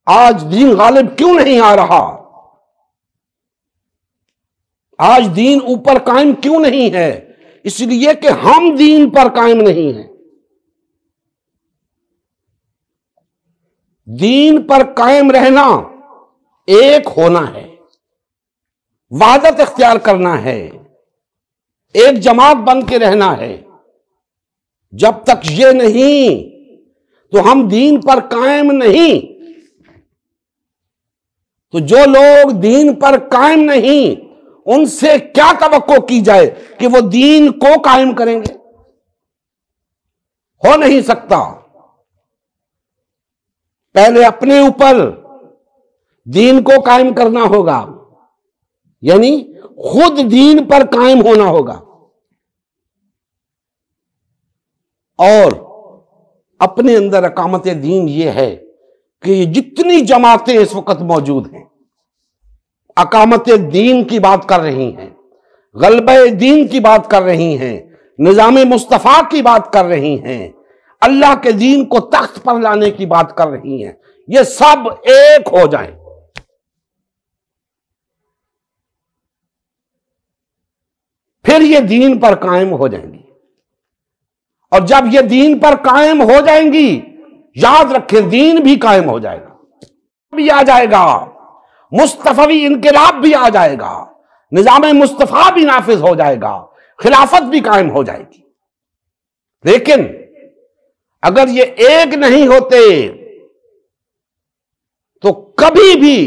آج دین غالب کیوں نہیں آ رہا؟ آج دین اوپر قائم کیوں نہیں ہے؟ اس لیے کہ ہم دین پر قائم نہیں ہیں۔ دین پر قائم رہنا ایک ہونا ہے، وحدت اختیار کرنا ہے، ایک جماعت بن کے رہنا ہے۔ جب تک یہ نہیں تو ہم دین پر قائم نہیں۔ تو جو لوگ دین پر قائم نہیں، ان سے کیا توقع کی جائے کہ وہ دین کو قائم کریں گے؟ ہو نہیں سکتا۔ پہلے اپنے اوپر دین کو قائم کرنا ہوگا، یعنی خود دین پر قائم ہونا ہوگا، اور اپنے اندر اقامت دین یہ ہے کہ یہ جتنی جماعتیں اس وقت موجود ہیں اقامت دین کی بات کر رہی ہیں، غلبہ دین کی بات کر رہی ہیں، نظام مصطفیٰ کی بات کر رہی ہیں، اللہ کے دین کو تخت پر لانے کی بات کر رہی ہیں، یہ سب ایک ہو جائیں۔ پھر یہ دین پر قائم ہو جائیں گی، اور جب یہ دین پر قائم ہو جائیں گی، یاد رکھیں دین بھی قائم ہو جائے گا، بھی آ جائے گا، مصطفی انقلاب بھی آ جائے گا، نظام مصطفیٰ بھی نافذ ہو جائے گا، خلافت بھی قائم ہو جائے گی۔ لیکن اگر یہ ایک نہیں ہوتے تو کبھی بھی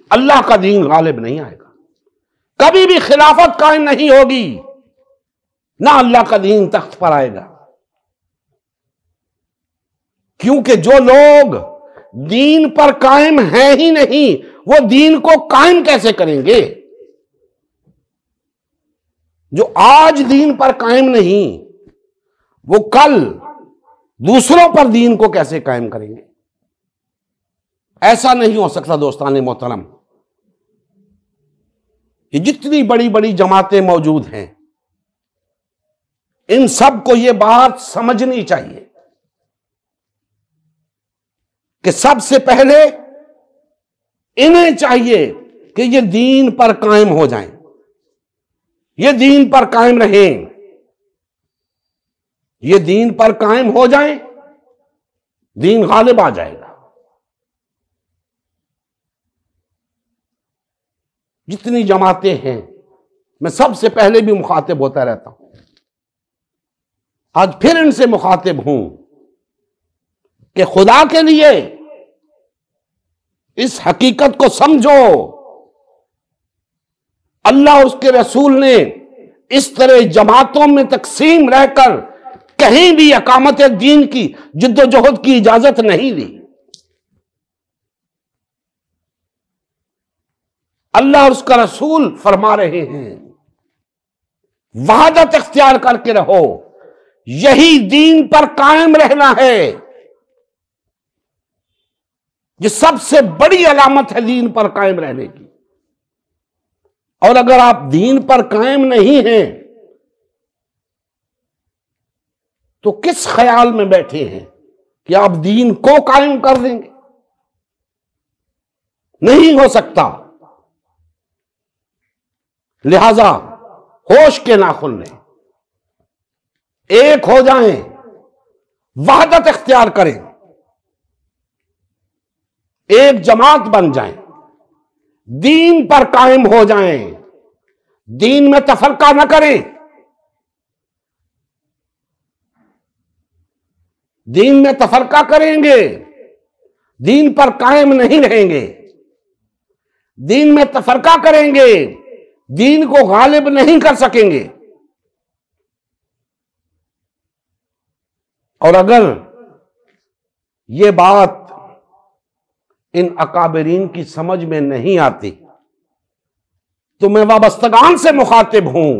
اللہ کا دین غالب نہیں آئے گا، کبھی بھی خلافت قائم نہیں ہوگی، نہ اللہ کا دین تخت پر آئے گا۔ کیونکہ جو لوگ دین پر قائم ہیں ہی نہیں، وہ دین کو قائم کیسے کریں گے؟ جو آج دین پر قائم نہیں، وہ کل دوسروں پر دین کو کیسے قائم کریں گے؟ ایسا نہیں ہو سکتا دوستان محترم۔ یہ جتنی بڑی بڑی جماعتیں موجود ہیں، ان سب کو یہ بات سمجھنی چاہیے کہ سب سے پہلے انہیں چاہیے کہ یہ دین پر قائم ہو جائیں، یہ دین پر قائم رہیں، یہ دین پر قائم ہو جائیں، دین غالب آ جائے گا۔ جتنی جماعتیں ہیں، میں سب سے پہلے بھی مخاطب ہوتا رہتا ہوں، آج پھر ان سے مخاطب ہوں کہ خدا کے لیے اس حقیقت کو سمجھو، اللہ اس کے رسول نے اس طرح جماعتوں میں تقسیم رہ کر کہیں بھی اقامت دین کی جد و جہد کی اجازت نہیں دی۔ اللہ اور اس کا رسول فرما رہے ہیں وحدت اختیار کر کے رہو، یہی دین پر قائم رہنا ہے۔ یہ سب سے بڑی علامت ہے دین پر قائم رہنے کی۔ اور اگر آپ دین پر قائم نہیں ہیں تو کس خیال میں بیٹھے ہیں کہ آپ دین کو قائم کر دیں گے؟ نہیں ہو سکتا۔ لہذا ہوش کے ناخن لیں، ایک ہو جائیں، وحدت اختیار کریں، ایک جماعت بن جائیں، دین پر قائم ہو جائیں، دین میں تفرقہ نہ کریں، دین میں تفرقہ کریں گے، دین پر قائم نہیں رہیں گے، دین میں تفرقہ کریں گے، دین کو غالب نہیں کر سکیں گے۔ اور اگر یہ بات ان اکابرین کی سمجھ میں نہیں آتی تو میں وابستگان سے مخاطب ہوں،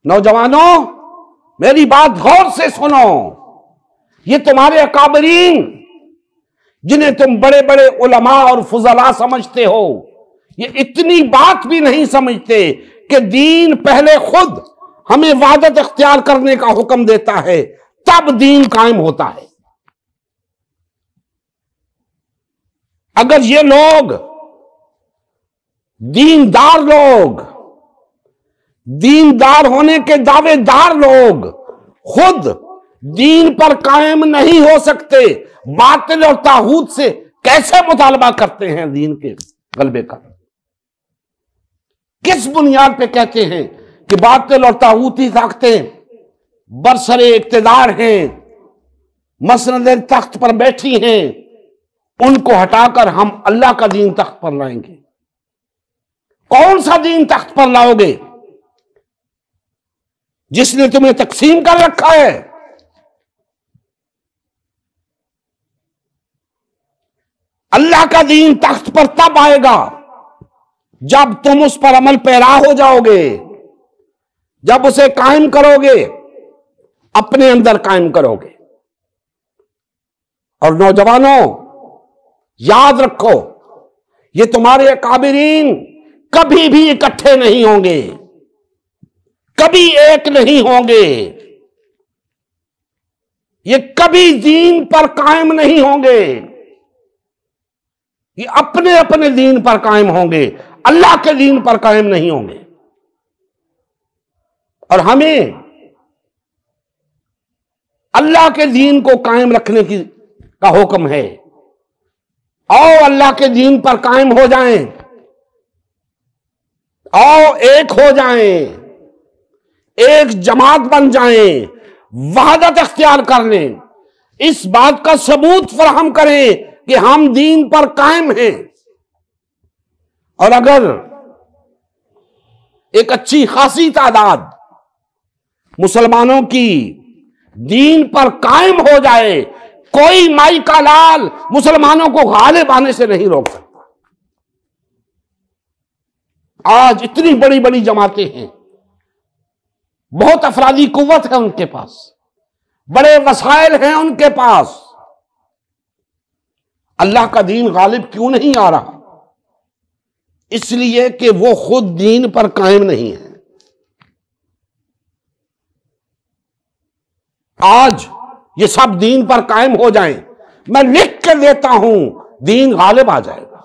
نوجوانوں میری بات غور سے سنو، یہ تمہارے اکابرین جنہیں تم بڑے بڑے علماء اور فضلاء سمجھتے ہو، یہ اتنی بات بھی نہیں سمجھتے کہ دین پہلے خود ہمیں وحدت اختیار کرنے کا حکم دیتا ہے، تب دین قائم ہوتا ہے۔ اگر یہ لوگ دیندار ہونے کے دعوے دار لوگ خود دین پر قائم نہیں ہو سکتے، باطل اور طاغوت سے کیسے مطالبہ کرتے ہیں دین کے غلبے کا؟ کس بنیاد پہ کہتے ہیں کہ باطل اور طاغوتی طاقتیں برسر اقتدار ہیں، مسند تخت پر بیٹھی ہیں، ان کو ہٹا کر ہم اللہ کا دین تخت پر لائیں گے؟ کون سا دین تخت پر لاؤ گے جس نے تمہیں تقسیم کر رکھا ہے؟ اللہ کا دین تخت پر تب آئے گا جب تم اس پر عمل پیرا ہو جاؤ گے، جب اسے قائم کرو گے، اپنے اندر قائم کرو گے۔ اور نوجوانوں یاد رکھو، یہ تمہارے اکابرین کبھی بھی اکٹھے نہیں ہوں گے، کبھی ایک نہیں ہوں گے، یہ کبھی دین پر قائم نہیں ہوں گے، یہ اپنے اپنے دین پر قائم ہوں گے، اللہ کے دین پر قائم نہیں ہوں گے۔ اور ہمیں اللہ کے دین کو قائم رکھنے کا حکم ہے۔ آؤ اللہ کے دین پر قائم ہو جائیں، آؤ ایک ہو جائیں، ایک جماعت بن جائیں، وحدت اختیار کر لیں، اس بات کا ثبوت فراہم کریں کہ ہم دین پر قائم ہیں۔ اور اگر ایک اچھی خاصی تعداد مسلمانوں کی دین پر قائم ہو جائے، کوئی مائی کا لال مسلمانوں کو غالب آنے سے نہیں روک سکتا۔ آج اتنی بڑی بڑی جماعتیں ہیں، بہت افرادی قوت ہے ان کے پاس، بڑے وسائل ہیں ان کے پاس، اللہ کا دین غالب کیوں نہیں آ رہا؟ اس لیے کہ وہ خود دین پر قائم نہیں ہے۔ آج یہ سب دین پر قائم ہو جائیں، میں لکھ کے دیتا ہوں دین غالب آ جائے گا۔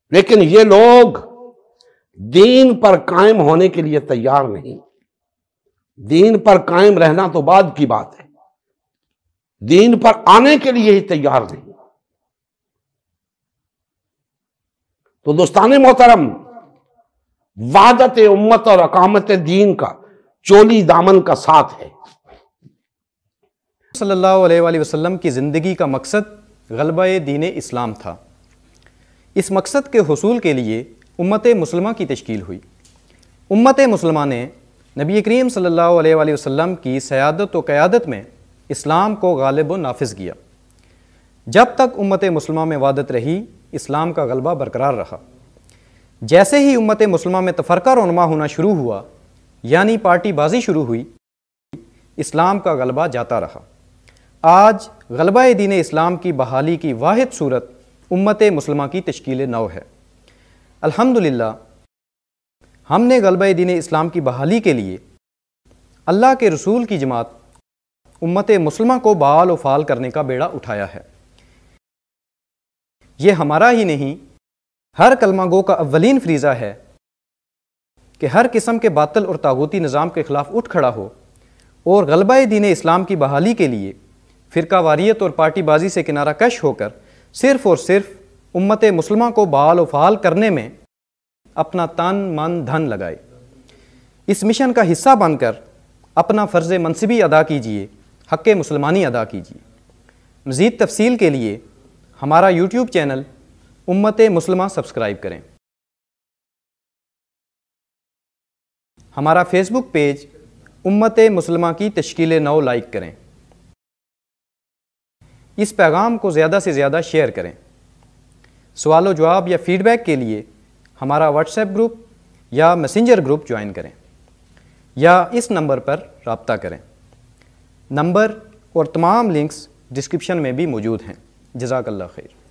لیکن یہ لوگ دین پر قائم ہونے کے لیے تیار نہیں، دین پر قائم رہنا تو بعد کی بات ہے، دین پر آنے کے لیے ہی تیار نہیں۔ تو دوستان محترم، وحدت امت اور اقامت دین کا چولی دامن کا ساتھ ہے۔ صلی اللہ علیہ وآلہ وسلم کی زندگی کا مقصد غلبہ دین اسلام تھا۔ اس مقصد کے حصول کے لیے امت مسلمہ کی تشکیل ہوئی۔ امت مسلمہ نے نبی کریم صلی اللہ علیہ وآلہ وسلم کی سیادت و قیادت میں اسلام کو غالب و نافذ کیا۔ جب تک امت مسلمہ میں وحدت رہی، اسلام کا غلبہ برقرار رہا۔ جیسے ہی امت مسلمہ میں تفرقہ رونما ہونا شروع ہوا، یعنی پارٹی بازی شروع ہوئی، اسلام کا غلبہ جاتا رہا۔ آج غلبہ دین اسلام کی بحالی کی واحد صورت امت مسلمہ کی تشکیل نو ہے۔ الحمدللہ ہم نے غلبہ دین اسلام کی بحالی کے لیے اللہ کے رسول کی جماعت امت مسلمہ کو بحال و فعال کرنے کا بیڑا اٹھایا ہے۔ یہ ہمارا ہی نہیں، ہر کلمہ گو کا اولین فریضہ ہے کہ ہر قسم کے باطل اور طاغوتی نظام کے خلاف اٹھ کھڑا ہو اور غلبہ دین اسلام کی بحالی کے لیے فرقہ واریت اور پارٹی بازی سے کنارہ کش ہو کر صرف اور صرف امت مسلمہ کو بحال و فعال کرنے میں اپنا تن من دھن لگائے۔ اس مشن کا حصہ بن کر اپنا فرض منصبی ادا کیجیے، حق مسلمانی ادا کیجیے۔ مزید تفصیل کے لیے ہمارا یوٹیوب چینل امت مسلمہ سبسکرائب کریں۔ ہمارا فیس بک پیج امت مسلمہ کی تشکیل نو لائک کریں۔ اس پیغام کو زیادہ سے زیادہ شیئر کریں۔ سوال و جواب یا فیڈ بیک کے لیے ہمارا واٹس ایپ گروپ یا میسنجر گروپ جوائن کریں یا اس نمبر پر رابطہ کریں۔ نمبر اور تمام لنکس ڈسکرپشن میں بھی موجود ہیں۔ جزاک اللہ خیر۔